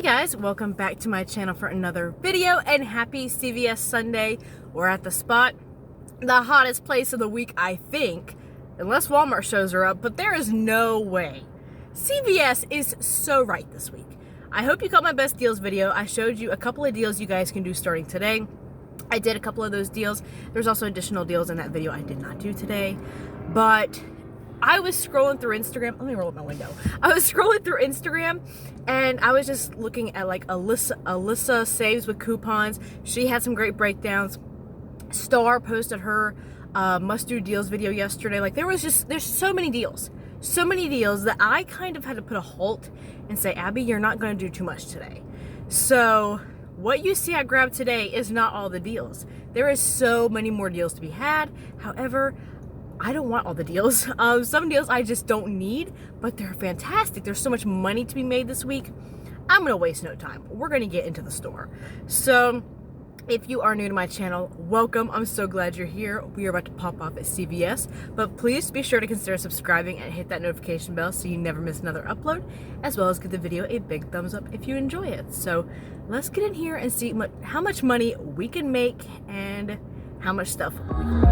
Hey guys, welcome back to my channel for another video and happy CVS Sunday. We're at the spot, the hottest place of the week, I think, unless Walmart shows her up, but there is no way. CVS is so right this week. I hope you caught my best deals video. I showed you a couple of deals you guys can do starting today. I did a couple of those deals. There's also additional deals in that video I did not do today, but I was scrolling through Instagram. Let me roll up my window. I was scrolling through Instagram and I was just looking at like Alyssa saves with coupons. She had some great breakdowns. Star posted her must do deals video yesterday. Like there's so many deals that I kind of had to put a halt and say, Abby, you're not going to do too much today. So what you see I grabbed today is not all the deals. There is so many more deals to be had. However, I don't want all the deals. Some deals I just don't need, but they're fantastic. There's so much money to be made this week. I'm gonna waste no time. We're gonna get into the store. So if you are new to my channel, welcome. I'm so glad you're here. We are about to pop off at CVS, but please be sure to consider subscribing and hit that notification bell so you never miss another upload, as well as give the video a big thumbs up if you enjoy it. So let's get in here and see how much money we can make and how much stuff we can make.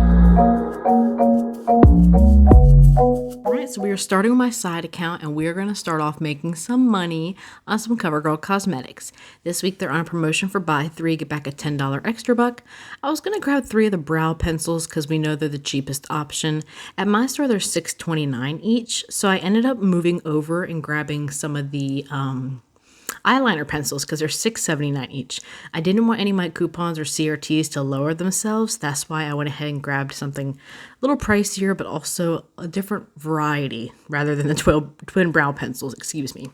Alright, so we are starting with my side account and we are going to start off making some money on some CoverGirl cosmetics. This week they're on a promotion for buy 3, get back a $10 extra buck. I was going to grab 3 of the brow pencils because we know they're the cheapest option. At my store they're $6.29 each, so I ended up moving over and grabbing some of the eyeliner pencils because they're $6.79 each. I didn't want any of my coupons or CRTs to lower themselves. That's why I went ahead and grabbed something a little pricier, but also a different variety rather than the twin brow pencils, excuse me.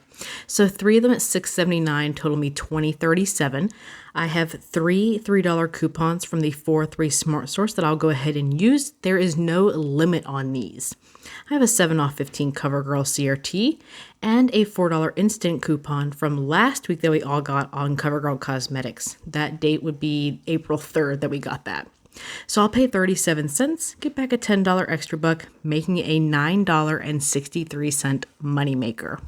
So 3 of them at $6.79 total me $20.37. I have 3 $3 coupons from the 4-3 Smart Source that I'll go ahead and use. There is no limit on these. I have a 7 off 15 CoverGirl CRT and a $4 instant coupon from last week that we all got on CoverGirl Cosmetics. That date would be April 3rd that we got that. So I'll pay 37 cents, get back a $10 extra buck, making it a $9.63 moneymaker.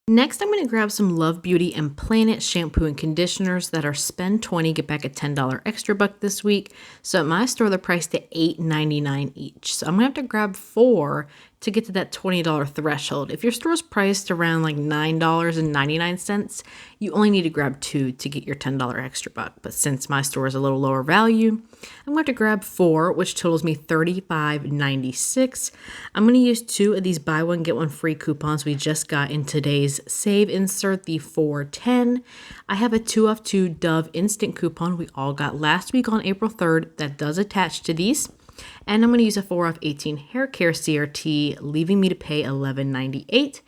Next, I'm going to grab some Love Beauty and Planet shampoo and conditioners that are spend $20, get back a $10 extra buck this week. So at my store, they're priced at $8.99 each. So I'm going to have to grab 4 to get to that $20 threshold. If your store's priced around like $9.99, you only need to grab 2 to get your $10 extra buck. But since my store is a little lower value, I'm going to grab 4, which totals me $35.96. I'm going to use 2 of these buy one, get one free coupons we just got in today's save insert, the 410. I have a 2 off 2 Dove instant coupon we all got last week on April 3rd that does attach to these. And I'm going to use a 4 off 18 hair care CRT, leaving me to pay $11.98,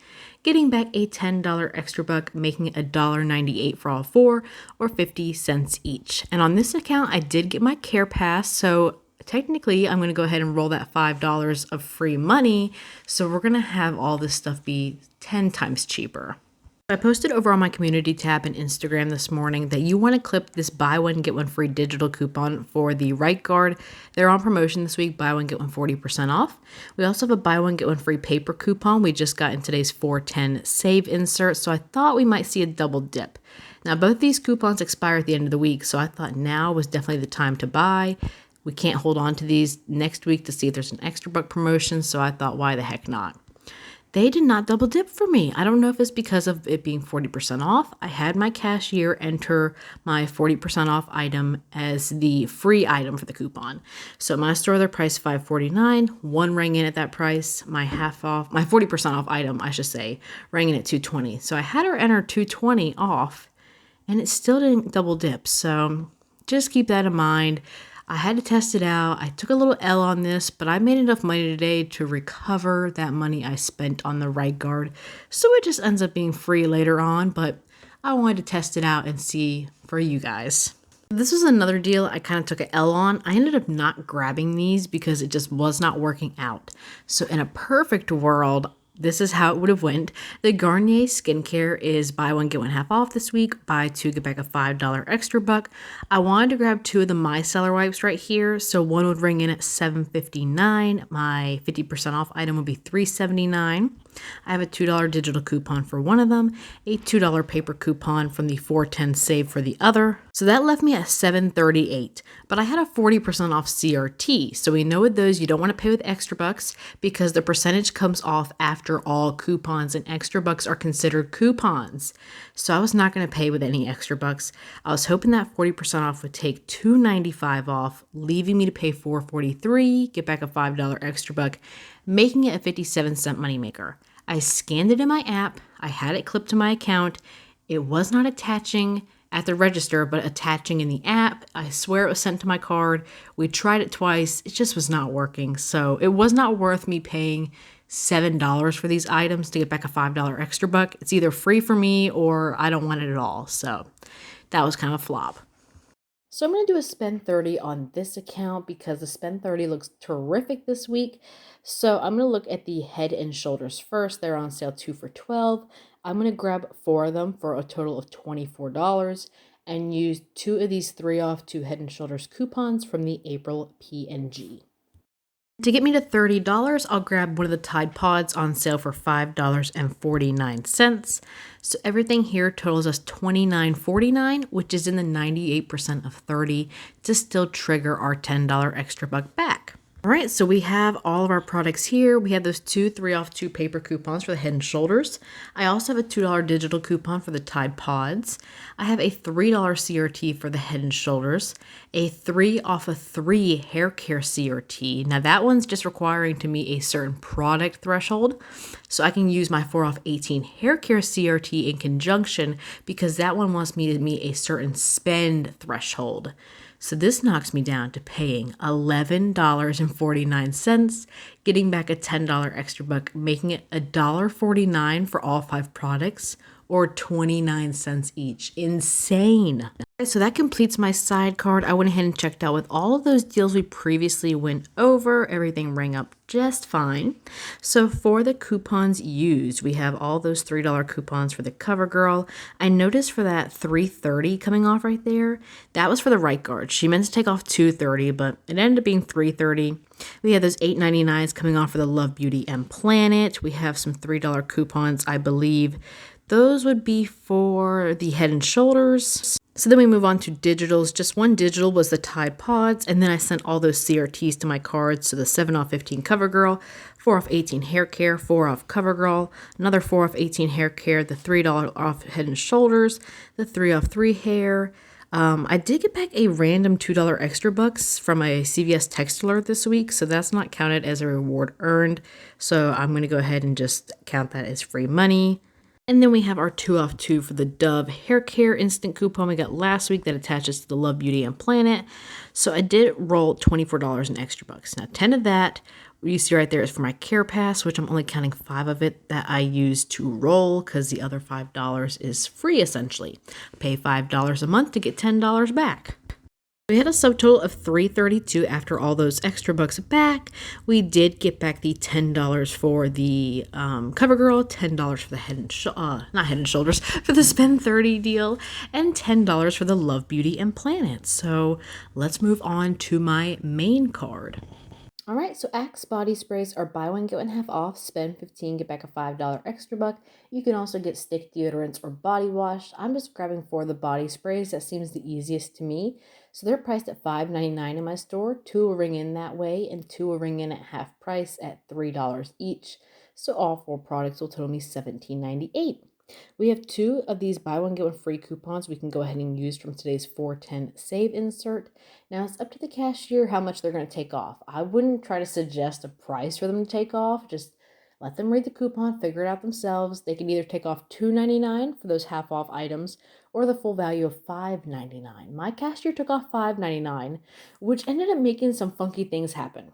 getting back a $10 extra buck, making it $1.98 for all 4, or 50 cents each. And on this account, I did get my Care Pass, so technically I'm going to go ahead and roll that $5 of free money. So we're going to have all this stuff be 10 times cheaper. I posted over on my community tab and Instagram this morning that you want to clip this buy one, get one free digital coupon for the Right Guard. They're on promotion this week, buy one, get one 40% off. We also have a buy one, get one free paper coupon we just got in today's 410 save insert, so I thought we might see a double dip. Now both these coupons expire at the end of the week, so I thought now was definitely the time to buy. We can't hold on to these next week to see if there's an extra buck promotion, so I thought why the heck not. They did not double dip for me. I don't know if it's because of it being 40% off. I had my cashier enter my 40% off item as the free item for the coupon. So my store, they're priced $5.49. 1 rang in at that price. My 40% off item, I should say, rang in at $2.20. So I had her enter $2.20 off and it still didn't double dip. So just keep that in mind. I had to test it out. I took a little L on this, but I made enough money today to recover that money I spent on the Right Guard. So it just ends up being free later on, but I wanted to test it out and see for you guys. This was another deal I kind of took an L on. I ended up not grabbing these because it just was not working out. So in a perfect world, this is how it would have went. The Garnier skincare is buy one, get one half off this week. Buy 2, get back a $5 extra buck. I wanted to grab 2 of the micellar wipes right here. So one would ring in at $7.59. My 50% off item would be $3.79. I have a $2 digital coupon for one of them, a $2 paper coupon from the 410 save for the other. So that left me at $7.38, but I had a 40% off CRT. So we know with those, you don't want to pay with extra bucks because the percentage comes off after all coupons, and extra bucks are considered coupons. So I was not going to pay with any extra bucks. I was hoping that 40% off would take $2.95 off, leaving me to pay $4.43, get back a $5 extra buck, making it a 57-cent moneymaker. I scanned it in my app. I had it clipped to my account. It was not attaching at the register, but attaching in the app. I swear it was sent to my card. We tried it twice. It just was not working. So it was not worth me paying $7 for these items to get back a $5 extra buck. It's either free for me or I don't want it at all. So that was kind of a flop. So I'm going to do a spend 30 on this account because the spend 30 looks terrific this week. So I'm going to look at the Head and Shoulders first. They're on sale 2 for $12. I'm going to grab 4 of them for a total of $24 and use 2 of these 3 off 2 Head and Shoulders coupons from the April P&G. To get me to $30, I'll grab one of the Tide Pods on sale for $5.49. So everything here totals us $29.49, which is in the 98% of 30 to still trigger our $10 extra buck back. All right, so we have all of our products here. We have those 2 3 off 2 paper coupons for the Head and Shoulders. I also have a $2 digital coupon for the Tide Pods. I have a $3 CRT for the Head and Shoulders, a 3 off of 3 hair care CRT. Now that one's just requiring to meet a certain product threshold, so I can use my 4 off 18 hair care CRT in conjunction because that one wants me to meet a certain spend threshold. So this knocks me down to paying $11.49, getting back a $10 extra buck, making it $1.49 for all 5 products, or 29 cents each. Insane. So that completes my side card. I went ahead and checked out with all of those deals we previously went over. Everything rang up just fine. So for the coupons used, we have all those $3 coupons for the CoverGirl. I noticed for that $3.30 coming off right there, that was for the right guard. She meant to take off $2.30, but it ended up being $3.30. We have those $8.99s coming off for the Love Beauty and Planet. We have some $3 coupons, I believe. Those would be for the Head and Shoulders. So then we move on to digitals. Just one digital was the Tide Pods, and then I sent all those CRTs to my cards. So the 7 off 15 CoverGirl, 4 off 18 hair care, 4 off CoverGirl, another 4 off 18 hair care, the $3 off Head and Shoulders, the 3 off 3 hair. I did get back a random $2 extra bucks from a CVS text alert this week, so that's not counted as a reward earned. So I'm going to go ahead and just count that as free money. And then we have our 2 off 2 for the Dove hair care instant coupon we got last week that attaches to the Love Beauty and Planet. So I did roll $24 in extra bucks. Now 10 of that you see right there is for my Care Pass, which I'm only counting 5 of it that I use to roll because the other $5 is free essentially. I pay $5 a month to get $10 back. We had a subtotal of $3.32 after all those extra bucks back. We did get back the $10 for the CoverGirl, $10 for the not Head and Shoulders, for the Spend 30 deal, and $10 for the Love Beauty and Planet. So let's move on to my main card. All right, so Axe body sprays are buy one, get one half off, spend $15, get back a $5 extra buck. You can also get stick deodorants or body wash. I'm just grabbing 4 of the body sprays. That seems the easiest to me. So they're priced at $5.99 in my store. 2 will ring in that way, and 2 will ring in at half price at $3 each. So all 4 products will total me $17.98. We have 2 of these buy one, get one free coupons we can go ahead and use from today's 410 save insert. Now it's up to the cashier how much they're going to take off. I wouldn't try to suggest a price for them to take off. Just let them read the coupon, figure it out themselves. They can either take off $2.99 for those half off items or the full value of $5.99. My cashier took off $5.99, which ended up making some funky things happen.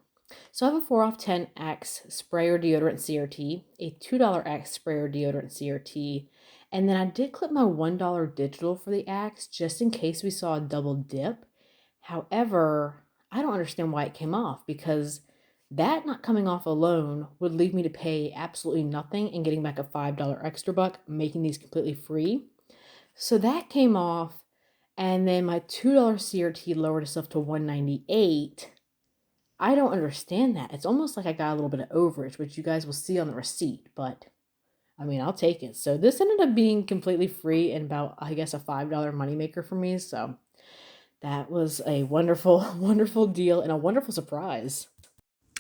So I have a 4 off 10 Axe spray or deodorant CRT, a $2 Axe spray or deodorant CRT, and then I did clip my $1 digital for the Axe just in case we saw a double dip. However, I don't understand why it came off because that not coming off alone would leave me to pay absolutely nothing and getting back a $5 extra buck, making these completely free. So that came off, and then my $2 CRT lowered itself to $1.98. I don't understand that. It's almost like I got a little bit of overage, which you guys will see on the receipt, but I mean, I'll take it. So this ended up being completely free and about, I guess, a $5 moneymaker for me. So that was a wonderful, wonderful deal and a wonderful surprise.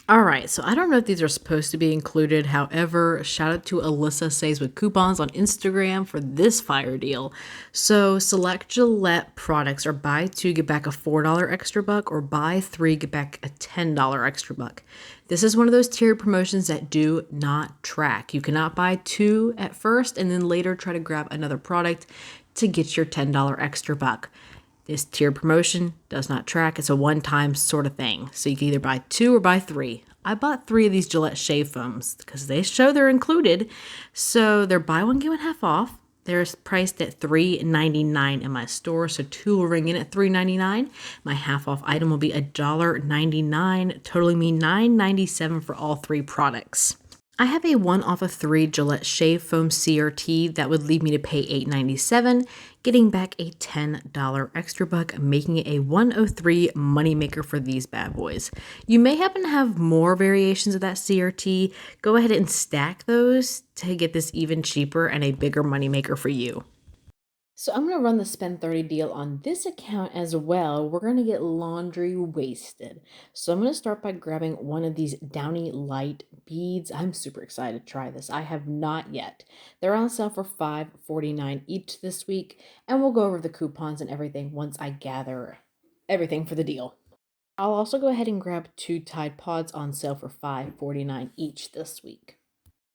All right, so I don't know if these are supposed to be included. However, shout out to Alyssa Says with Coupons on Instagram for this fire deal. So select Gillette products are buy two, get back a $4 extra buck, or buy three, get back a $10 extra buck. This is one of those tiered promotions that do not track. You cannot buy two at first and then later try to grab another product to get your $10 extra buck. This tiered promotion does not track. It's a one-time sort of thing. So you can either buy two or buy three. I bought 3 of these Gillette shave foams because they show they're included. So they're buy one, get one half off. They're priced at $3.99 in my store. So 2 will ring in at $3.99. My half off item will be $1.99, totaling me $9.97 for all 3 products. I have a 1 off of 3 Gillette Shave Foam CRT that would leave me to pay $8.97, getting back a $10 extra buck, making it a $103 moneymaker for these bad boys. You may happen to have more variations of that CRT. Go ahead and stack those to get this even cheaper and a bigger moneymaker for you. So I'm going to run the spend 30 deal on this account as well. We're going to get laundry wasted. So I'm going to start by grabbing one of these Downy Light beads. I'm super excited to try this. I have not yet. They're on sale for $5.49 each this week, and we'll go over the coupons and everything once I gather everything for the deal. I'll also go ahead and grab 2 Tide Pods on sale for $5.49 each this week.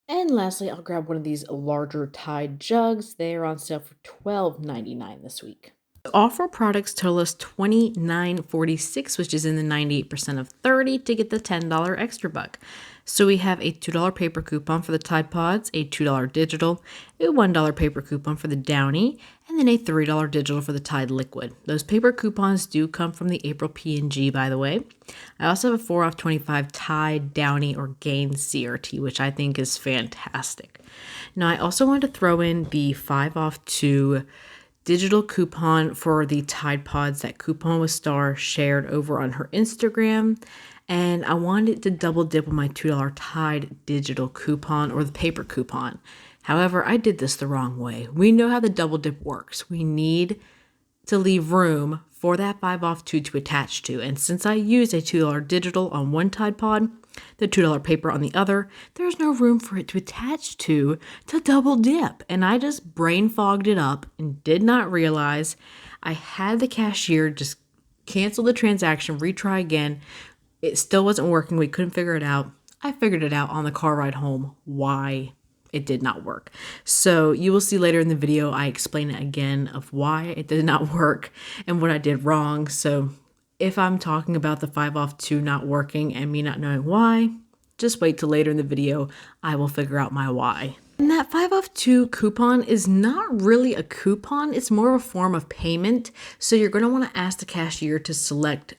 And lastly, I'll grab one of these larger Tide jugs. They are on sale for $12.99 this week. All 4 products total us $29.46, which is in the 98% of 30 to get the $10 extra buck. So we have a $2 paper coupon for the Tide Pods, a $2 digital, a $1 paper coupon for the Downy, and then a $3 digital for the Tide Liquid. Those paper coupons do come from the April P&G, by the way. I also have a 4 off 25 Tide, Downy, or Gain CRT, which I think is fantastic. Now, I also wanted to throw in the 5 off 2 digital coupon for the Tide Pods that Coupon with Star shared over on her Instagram. And I wanted to double dip with my $2 Tide digital coupon or the paper coupon. However, I did this the wrong way. We know how the double dip works. We need to leave room for that 5 off 2 to attach to. And since I used a $2 digital on one Tide Pod, the $2 paper on the other, there's no room for it to attach to double dip. And I just brain fogged it up and did not realize I had the cashier just cancel the transaction, retry again. It still wasn't working. We couldn't figure it out. I figured it out on the car ride home why it did not work. So you will see later in the video, I explain it again of why it did not work and what I did wrong. So if I'm talking about the 5 off 2 not working and me not knowing why, just wait till later in the video. I will figure out my why. And that 5 off 2 coupon is not really a coupon. It's more of a form of payment. So you're going to want to ask the cashier to select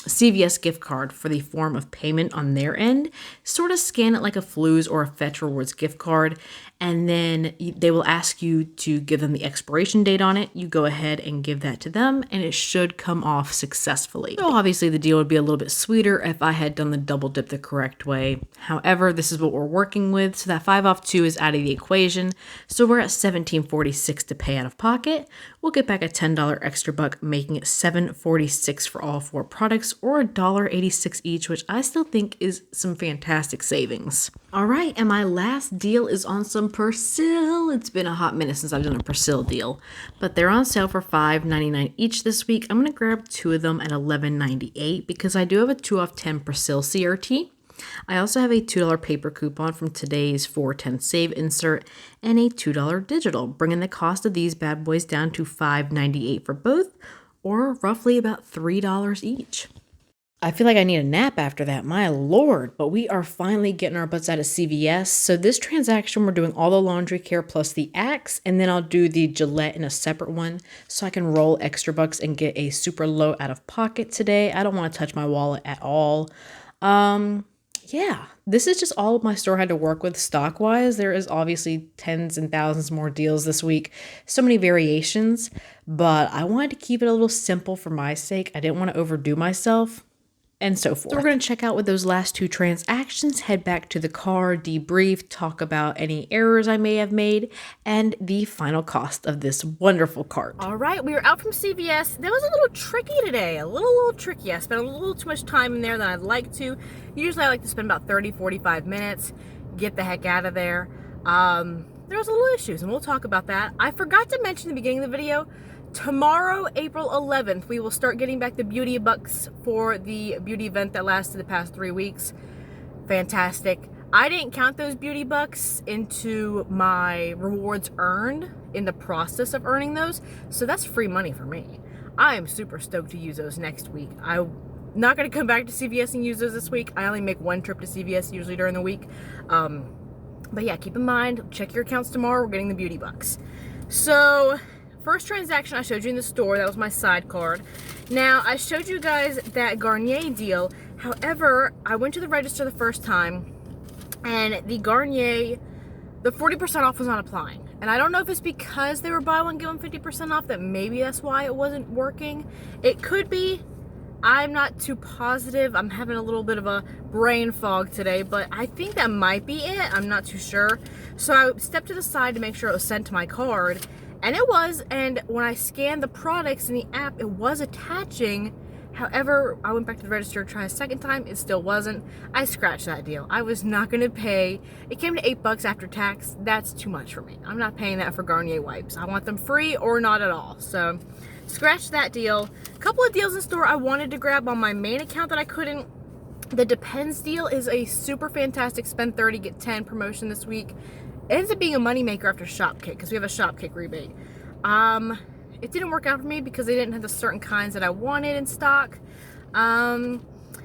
CVS gift card for the form of payment on their end. Sort of scan it like a FLUZ or a Fetch Rewards gift card, and then they will ask you to give them the expiration date on it. You go ahead and give that to them, and it should come off successfully. So obviously the deal would be a little bit sweeter if I had done the double dip the correct way. However, this is what we're working with, so that 5 off 2 is out of the equation. So we're at $17.46 to pay out of pocket. We'll get back a $10 extra buck, making it $7.46 for all 4 products, or $1.86 each, which I still think is some fantastic savings. All right, and my last deal is on some Persil. It's been a hot minute since I've done a Persil deal, but they're on sale for $5.99 each this week. I'm gonna grab 2 of them at $11.98 because I do have a 2 off 10 Persil CRT. I also have a $2 paper coupon from today's 410 save insert and a $2 digital, bringing the cost of these bad boys down to $5.98 for both, or roughly about $3 each. I feel like I need a nap after that, my lord, but we are finally getting our butts out of CVS. So this transaction, we're doing all the laundry care plus the Axe, and then I'll do the Gillette in a separate one so I can roll extra bucks and get a super low out of pocket today. I don't want to touch my wallet at all. Yeah, this is just all my store had to work with stock-wise. There is obviously tens and thousands more deals this week. So many variations, but I wanted to keep it a little simple for my sake. I didn't want to overdo myself. and so forth. So we're going to check out with those last 2 transactions, head back to the car, debrief, talk about any errors I may have made, and the final cost of this wonderful cart. All right, we were out from CVS. That was a little tricky today, a little tricky. I spent a little too much time in there than I'd like to. Usually I like to spend about 30-45 minutes, get the heck out of there. There was a little issues, and we'll talk about that. I forgot to mention in the beginning of the video, tomorrow, April 11th, we will start getting back the beauty bucks for the beauty event that lasted the past 3 weeks. Fantastic. I didn't count those beauty bucks into my rewards earned in the process of earning those, so that's free money for me. I am super stoked to use those next week. I'm not going to come back to CVS and use those this week. I only make 1 trip to CVS usually during the week. But yeah, keep in mind, check your accounts tomorrow. We're getting the beauty bucks. So first transaction I showed you in the store, that was my side card. Now, I showed you guys that Garnier deal. However, I went to the register the first time, and the Garnier, the 40% off was not applying. And I don't know if it's because they were buy one, give them 50% off, that maybe that's why it wasn't working. It could be. I'm not too positive. I'm having a little bit of a brain fog today, but I think that might be it. I'm not too sure. So I stepped to the side to make sure it was sent to my card. And it was, and when I scanned the products in the app, it was attaching. However, I went back to the register to try a second time. It still wasn't. I scratched that deal. I was not going to pay. It came to $8 after tax. That's too much for me. I'm not paying that for Garnier wipes. I want them free or not at all. So, scratch that deal. A couple of deals in store I wanted to grab on my main account that I couldn't. The Depends deal is a super fantastic spend 30, get 10 promotion this week. It ends up being a moneymaker after Shopkick, because we have a Shopkick rebate. It didn't work out for me because they didn't have the certain kinds that I wanted in stock. And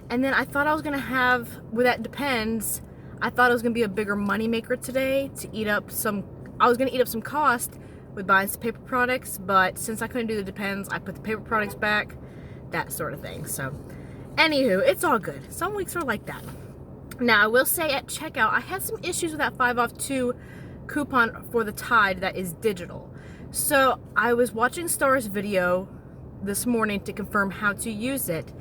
then I thought I was going to have, with that Depends, I thought it was going to be a bigger moneymaker today to eat up some, I was going to eat up some cost with buying some paper products, but since I couldn't do the Depends, I put the paper products back, that sort of thing. So, anywho, it's all good. Some weeks are like that. Now, I will say at checkout, I had some issues with that 5 off 2 coupon for the Tide that is digital. So, I was watching Star's video this morning to confirm how to use it,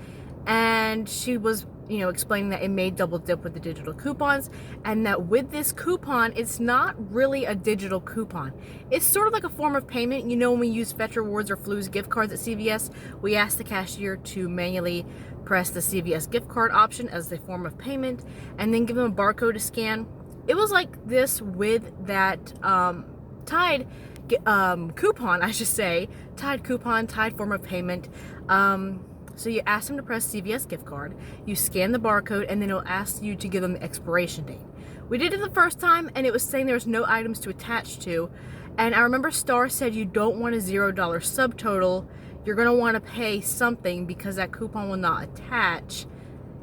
and she was, explaining that it may double dip with the digital coupons, and that with this coupon, it's not really a digital coupon. It's sort of like a form of payment. When we use Fetch Rewards or FLUZ gift cards at CVS, we ask the cashier to manually press the CVS gift card option as a form of payment, and then give them a barcode to scan. It was like this with that Tide coupon, I should say. Tide coupon, Tide form of payment. So you ask them to press CVS gift card, you scan the barcode, and then it'll ask you to give them the expiration date. We did it the first time, and it was saying there was no items to attach to. And I remember Star said you don't want a $0 subtotal. You're going to want to pay something because that coupon will not attach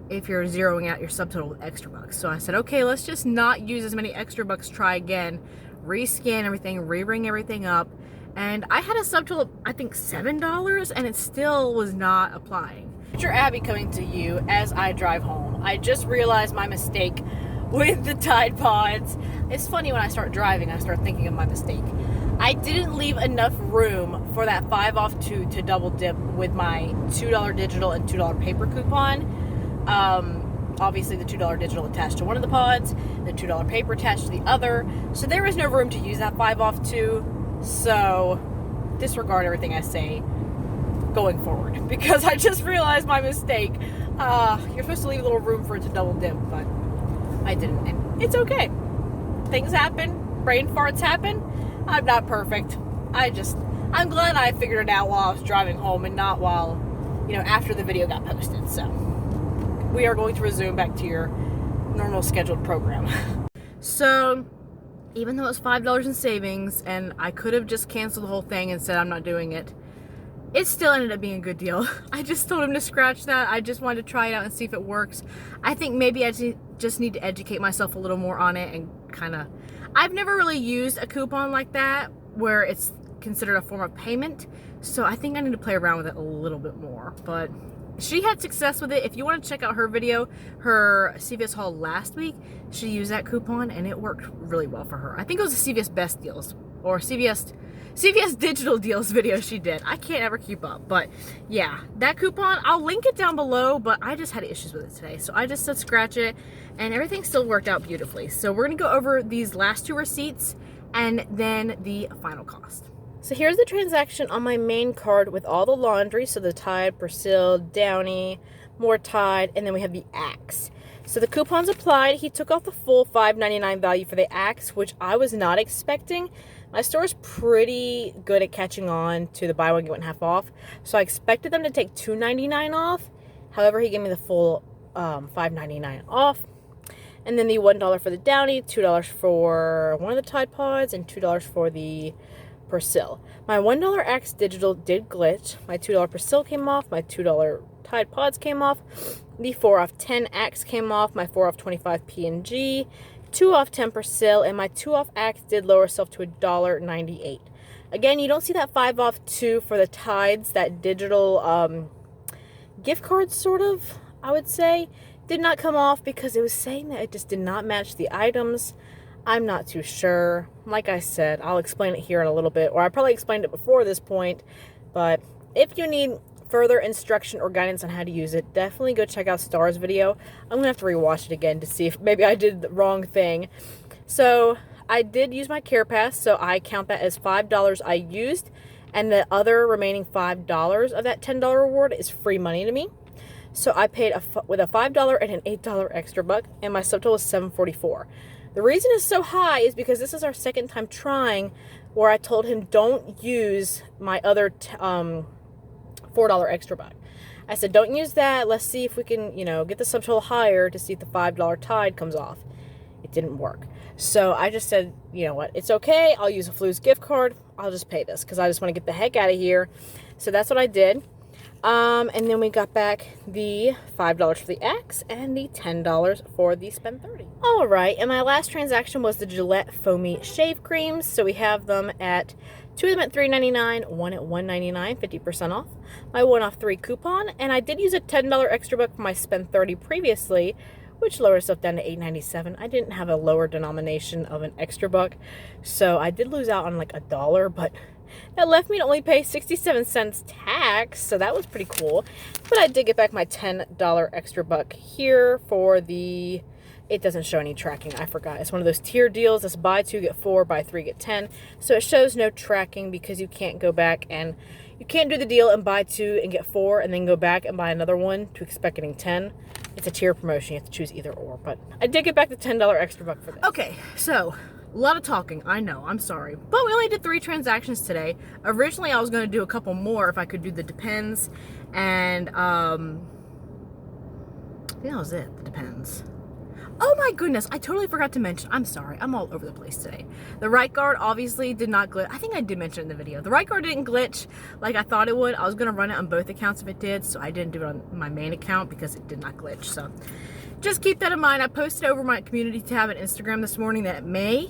if you're zeroing out your subtotal with extra bucks. So I said, okay, let's just not use as many extra bucks, try again, rescan everything, re-ring everything up. And I had a subtotal of, I think, $7, and it still was not applying. Future Abby coming to you as I drive home. I just realized my mistake with the Tide Pods. It's funny when I start driving, I start thinking of my mistake. I didn't leave enough room for that 5 off 2 to double dip with my $2 digital and $2 paper coupon. Obviously the $2 digital attached to one of the pods, the $2 paper attached to the other. So there was no room to use that 5 off 2. So disregard everything I say going forward, because I just realized my mistake. You're supposed to leave a little room for it to double dip, but I didn't, and it's okay. Things happen, brain farts happen. I'm not perfect. I'm glad I figured it out while I was driving home and not while, after the video got posted. So we are going to resume back to your normal scheduled program. So even though it was $5 in savings, and I could have just canceled the whole thing and said I'm not doing it, it still ended up being a good deal. I just told him to scratch that. I just wanted to try it out and see if it works. I think maybe I just need to educate myself a little more on it, and I've never really used a coupon like that where it's considered a form of payment, so I think I need to play around with it a little bit more. But she had success with it. If you want to check out her video, her CVS haul last week, she used that coupon and it worked really well for her. I think it was a CVS Best Deals or CVS digital deals video she did. I can't ever keep up, but yeah, that coupon, I'll link it down below, but I just had issues with it today. So I just said scratch it, and everything still worked out beautifully. So we're gonna go over these last two receipts and then the final cost. So here's the transaction on my main card with all the laundry. So the Tide, Persil, Downy, more Tide, and then we have the Axe. So the coupons applied. He took off the full $5.99 value for the Axe, which I was not expecting. My store is pretty good at catching on to the buy one, get one half off. So I expected them to take $2.99 off. However, he gave me the full $5.99 off. And then the $1 for the Downy, $2 for one of the Tide Pods, and $2 for the Persil. My $1 Axe Digital did glitch. My $2 Persil came off. My $2 Tide Pods came off. The 4 off 10 Axe came off. My 4 off 25 P&G. 2 off 10 Persil, and my 2 off Axe did lower itself to $1.98. Again, you don't see that 5 off 2 for the Tides, that digital gift card sort of, I would say, did not come off because it was saying that it just did not match the items. I'm not too sure. Like I said, I'll explain it here in a little bit, or I probably explained it before this point, but if you need further instruction or guidance on how to use it, definitely go check out Star's video. I'm gonna have to rewatch it again to see if maybe I did the wrong thing. So I did use my Care Pass, so I count that as $5 I used, and the other remaining $5 of that $10 reward is free money to me. So I paid with a $5 and an $8 extra buck, and my subtotal is $7.44. The reason it's so high is because this is our second time trying, where I told him don't use my other $4 extra buck. I said, don't use that. Let's see if we can, get the subtotal higher to see if the $5 Tide comes off. It didn't work. So I just said, you know what? It's okay. I'll use a FLUZ gift card. I'll just pay this because I just want to get the heck out of here. So that's what I did. And then we got back the $5 for the Axe and the $10 for the Spend 30. All right. And my last transaction was the Gillette Foamy Shave Creams. So we have them at 2 of them at $3.99, 1 at $1.99, 50% off. My 1 off 3 coupon, and I did use a $10 extra buck for my Spend 30 previously, which lowered stuff down to $8.97. I didn't have a lower denomination of an extra buck, so I did lose out on like $1, but that left me to only pay 67 cents tax, so that was pretty cool. But I did get back my $10 extra buck here for the... It doesn't show any tracking. I forgot. It's one of those tier deals. It's buy 2, get 4, buy 3, get 10. So it shows no tracking because you can't go back and you can't do the deal and buy 2 and get 4 and then go back and buy another one to expect getting 10. It's a tier promotion. You have to choose either or. But I did get back the $10 extra buck for this. Okay, so a lot of talking. I know. I'm sorry. But we only did 3 transactions today. Originally, I was going to do a couple more if I could do the Depends. And I think that was it. The Depends. Oh my goodness, I totally forgot to mention, I'm sorry, I'm all over the place today. The right guard obviously did not glitch. I think I did mention it in the video. The right guard didn't glitch like I thought it would. I was going to run it on both accounts if it did, so I didn't do it on my main account because it did not glitch. So just keep that in mind. I posted over my community tab on Instagram this morning that it may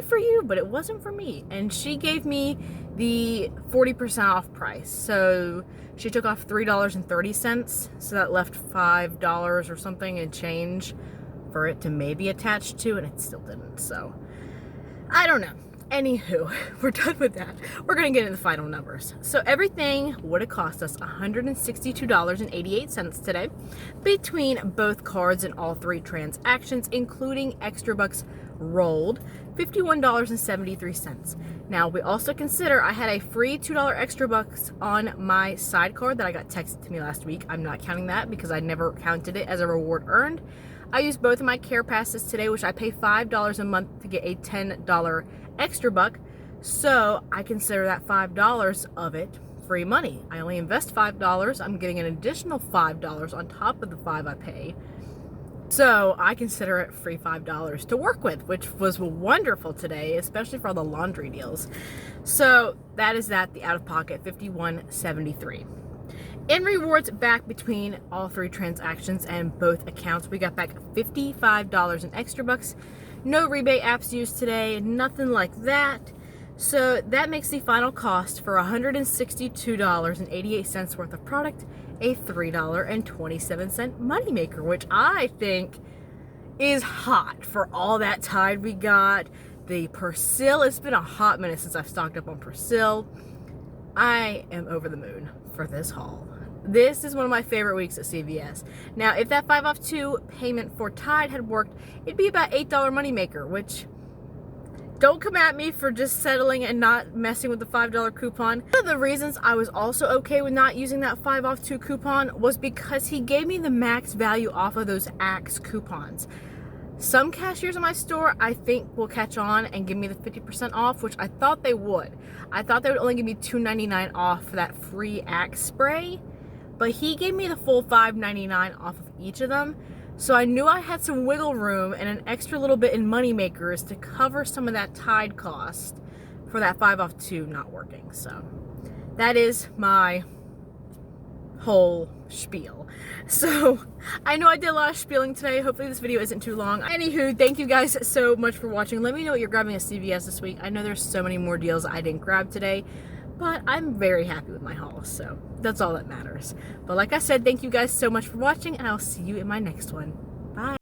for you, but it wasn't for me. And she gave me the 40% off price. So she took off $3.30, so that left $5 or something and change for it to maybe attach to, and it still didn't. So I don't know. Anywho, we're done with that. We're gonna get into the final numbers. So everything would have cost us $162.88 today between both cards and all 3 transactions, including extra bucks rolled, $51.73. Now we also consider I had a free $2 extra bucks on my side card that I got texted to me last week. I'm not counting that because I never counted it as a reward earned. I used both of my Care Passes today, which I pay $5 a month to get a $10 extra buck. So I consider that $5 of it free money. I only invest $5. I'm getting an additional $5 on top of the $5 I pay. So I consider it free $5 to work with, which was wonderful today, especially for all the laundry deals. So that is that, the out-of-pocket, $51.73. In rewards back between all 3 transactions and both accounts, we got back $55 in extra bucks. No rebate apps used today, nothing like that. So that makes the final cost for $162.88 worth of product a $3.27 moneymaker, which I think is hot for all that Tide we got, the Persil. It's been a hot minute since I've stocked up on Persil. I am over the moon for this haul. This is one of my favorite weeks at CVS. Now, if that 5 off 2 payment for Tide had worked, it'd be about $8 Moneymaker, which, don't come at me for just settling and not messing with the $5 coupon. One of the reasons I was also okay with not using that 5 off 2 coupon was because he gave me the max value off of those Axe coupons. Some cashiers in my store, I think, will catch on and give me the 50% off, which I thought they would. I thought they would only give me $2.99 off for that free Axe spray, but he gave me the full $5.99 off of each of them. So I knew I had some wiggle room and an extra little bit in Moneymakers to cover some of that Tide cost for that 5 off 2 not working. So that is my whole spiel. So I know I did a lot of spieling today. Hopefully this video isn't too long. Anywho, thank you guys so much for watching. Let me know what you're grabbing at CVS this week. I know there's so many more deals I didn't grab today, but I'm very happy with my haul, so that's all that matters. But like I said, thank you guys so much for watching, and I'll see you in my next one.